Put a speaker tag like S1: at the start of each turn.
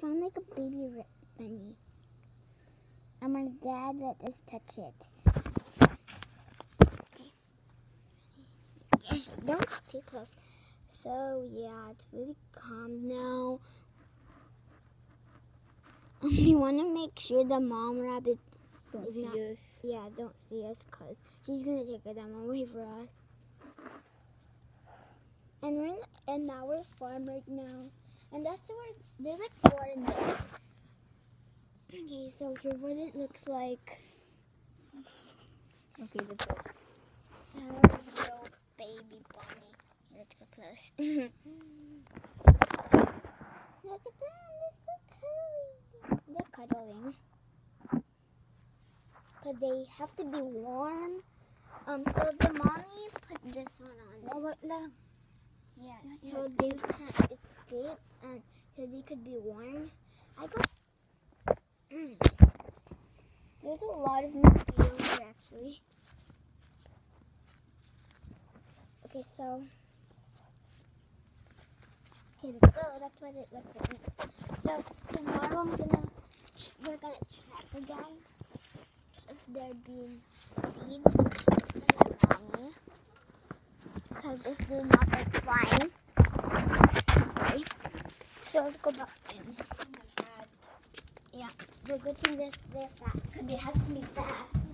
S1: found like a baby bunny. And my dad let us touch it. Okay. Yes, don't get too close. So yeah, it's really calm now. We want to make sure the mom rabbit
S2: Don't
S1: is
S2: see
S1: not,
S2: us.
S1: yeah, don't see us because she's gonna take them away for us. And now we're farm right now, and that's where there's like 4 in there. Okay, so here's what it looks like.
S2: Okay, let's go.
S1: So little baby bunny. Let's go close. Look at them, they're so cuddly. They're cuddling. Cause they have to be warm. So the mommy put this one on.
S2: Bawat lang.
S1: Yeah, so they can't escape and so they could be warm. There's a lot of mosquitoes here actually. Okay, so let's go. That's what it looks like. So tomorrow we're gonna check again if they're being feed from the mommy. Because if they're not, they're flying. Okay. So let's go back in. Yeah, the good thing is they're fat because they have to be fast.